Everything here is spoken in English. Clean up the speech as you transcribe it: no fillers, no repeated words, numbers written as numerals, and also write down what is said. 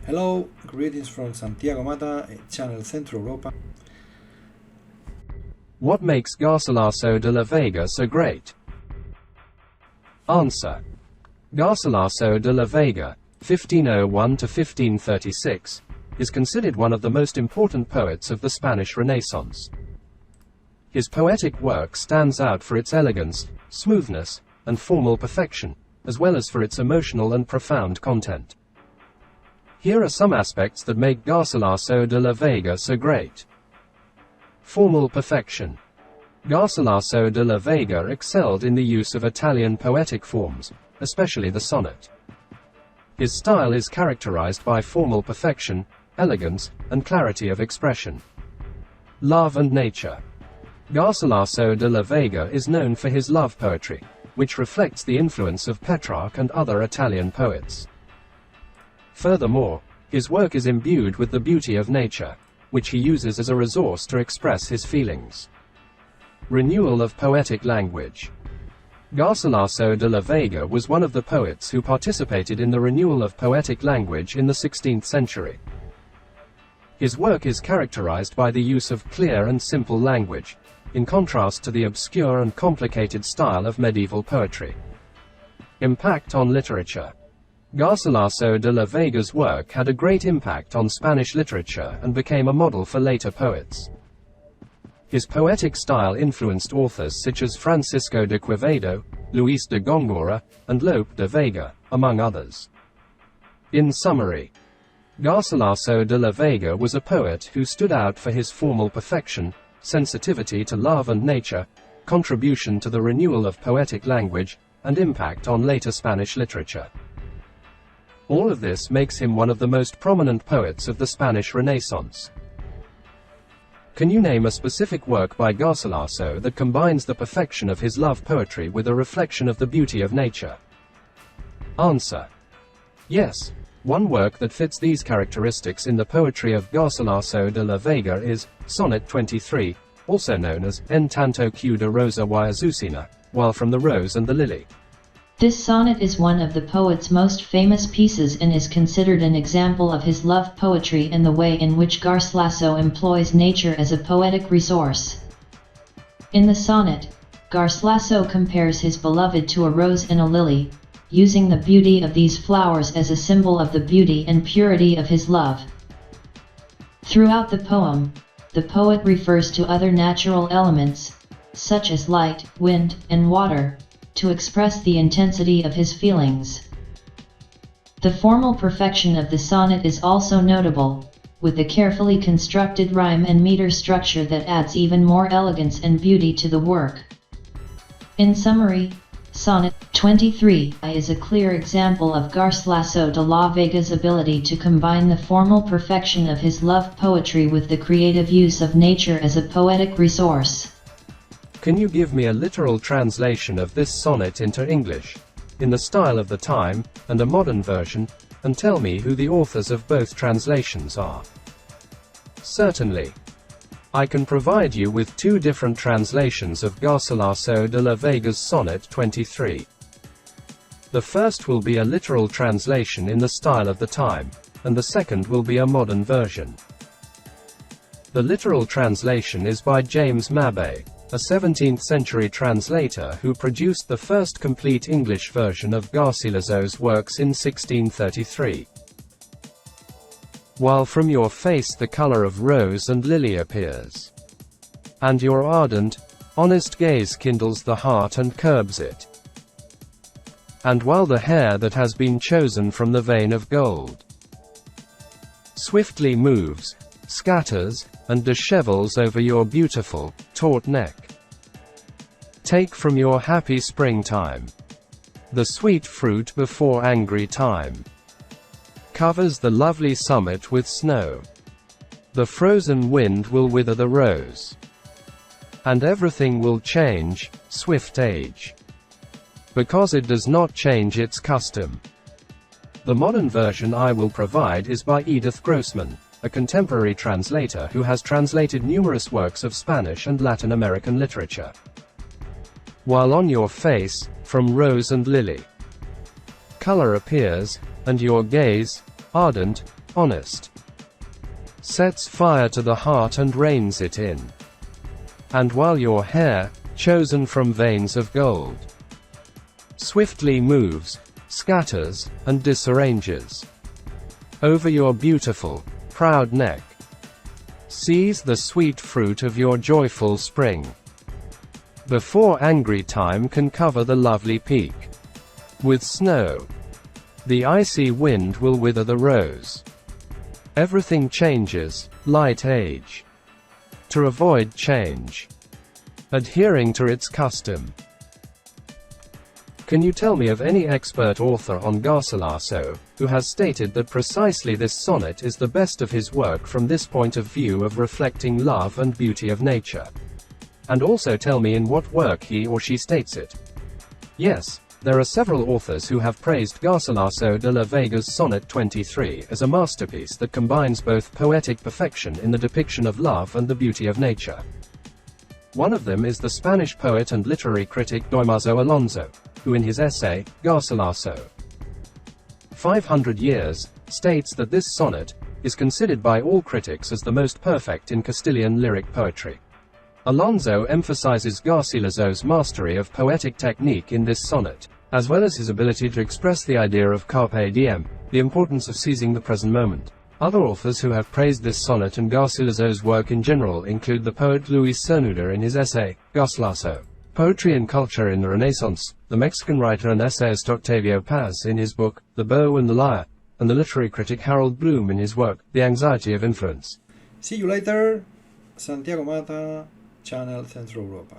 Hello, greetings from Santiago Mata, Channel Centro Europa. What makes Garcilaso de la Vega so great? Answer. Garcilaso de la Vega, 1501 to 1536, is considered one of the most important poets of the Spanish Renaissance. His poetic work stands out for its elegance, smoothness, and formal perfection, as well as for its emotional and profound content. Here are some aspects that make Garcilaso de la Vega so great. Formal perfection. Garcilaso de la Vega excelled in the use of Italian poetic forms, especially the sonnet. His style is characterized by formal perfection, elegance, and clarity of expression. Love and nature. Garcilaso de la Vega is known for his love poetry, which reflects the influence of Petrarch and other Italian poets. Furthermore, his work is imbued with the beauty of nature, which he uses as a resource to express his feelings. Renewal of poetic language. Garcilaso de la Vega was one of the poets who participated in the renewal of poetic language in the 16th century. His work is characterized by the use of clear and simple language, in contrast to the obscure and complicated style of medieval poetry. Impact on literature. Garcilaso de la Vega's work had a great impact on Spanish literature and became a model for later poets. His poetic style influenced authors such as Francisco de Quevedo, Luis de Góngora, and Lope de Vega, among others. In summary, Garcilaso de la Vega was a poet who stood out for his formal perfection, sensitivity to love and nature, contribution to the renewal of poetic language, and impact on later Spanish literature. All of this makes him one of the most prominent poets of the Spanish Renaissance. Can you name a specific work by Garcilaso that combines the perfection of his love poetry with a reflection of the beauty of nature? Answer. Yes. One work that fits these characteristics in the poetry of Garcilaso de la Vega is Sonnet 23, also known as En tanto que de rosa y azucena, while from the rose and the lily. This sonnet is one of the poet's most famous pieces and is considered an example of his love poetry and the way in which Garcilaso employs nature as a poetic resource. In the sonnet, Garcilaso compares his beloved to a rose and a lily, using the beauty of these flowers as a symbol of the beauty and purity of his love. Throughout the poem, the poet refers to other natural elements, such as light, wind, and water, to express the intensity of his feelings. The formal perfection of the sonnet is also notable, with a carefully constructed rhyme and meter structure that adds even more elegance and beauty to the work. In summary, Sonnet 23 is a clear example of Garcilaso de la Vega's ability to combine the formal perfection of his love poetry with the creative use of nature as a poetic resource. Can you give me a literal translation of this sonnet into English, in the style of the time, and a modern version, and tell me who the authors of both translations are? Certainly. I can provide you with two different translations of Garcilaso de la Vega's Sonnet 23. The first will be a literal translation in the style of the time, and the second will be a modern version. The literal translation is by James Mabbey, a 17th-century translator who produced the first complete English version of Garcilaso's works in 1633. While from your face the color of rose and lily appears, and your ardent, honest gaze kindles the heart and curbs it, and while the hair that has been chosen from the vein of gold swiftly moves, scatters, and dishevels over your beautiful, taut neck, take from your happy springtime the sweet fruit before angry time covers the lovely summit with snow. The frozen wind will wither the rose, and everything will change, swift age, because it does not change its custom. The modern version I will provide is by Edith Grossman, a contemporary translator who has translated numerous works of Spanish and Latin American literature. While on your face, from rose and lily, color appears, and your gaze, ardent, honest, sets fire to the heart and reins it in. And while your hair, chosen from veins of gold, swiftly moves, scatters, and disarranges over your beautiful, proud neck, seize the sweet fruit of your joyful spring, before angry time can cover the lovely peak with snow. The icy wind will wither the rose. Everything changes, light age. To avoid change, adhering to its custom. Can you tell me of any expert author on Garcilaso, who has stated that precisely this sonnet is the best of his work from this point of view of reflecting love and beauty of nature? And also tell me in what work he or she states it. Yes, there are several authors who have praised Garcilaso de la Vega's Sonnet 23 as a masterpiece that combines both poetic perfection in the depiction of love and the beauty of nature. One of them is the Spanish poet and literary critic Damaso Alonso, who in his essay, Garcilaso, 500 Years, states that this sonnet is considered by all critics as the most perfect in Castilian lyric poetry. Alonso emphasizes Garcilaso's mastery of poetic technique in this sonnet, as well as his ability to express the idea of carpe diem, the importance of seizing the present moment. Other authors who have praised this sonnet and Garcilaso's work in general include the poet Luis Cernuda in his essay, Garcilaso, Poetry and Culture in the Renaissance, the Mexican writer and essayist Octavio Paz in his book, The Bow and the Lyre, and the literary critic Harold Bloom in his work, The Anxiety of Influence. See you later, Santiago Mata, Channel Centro Europa.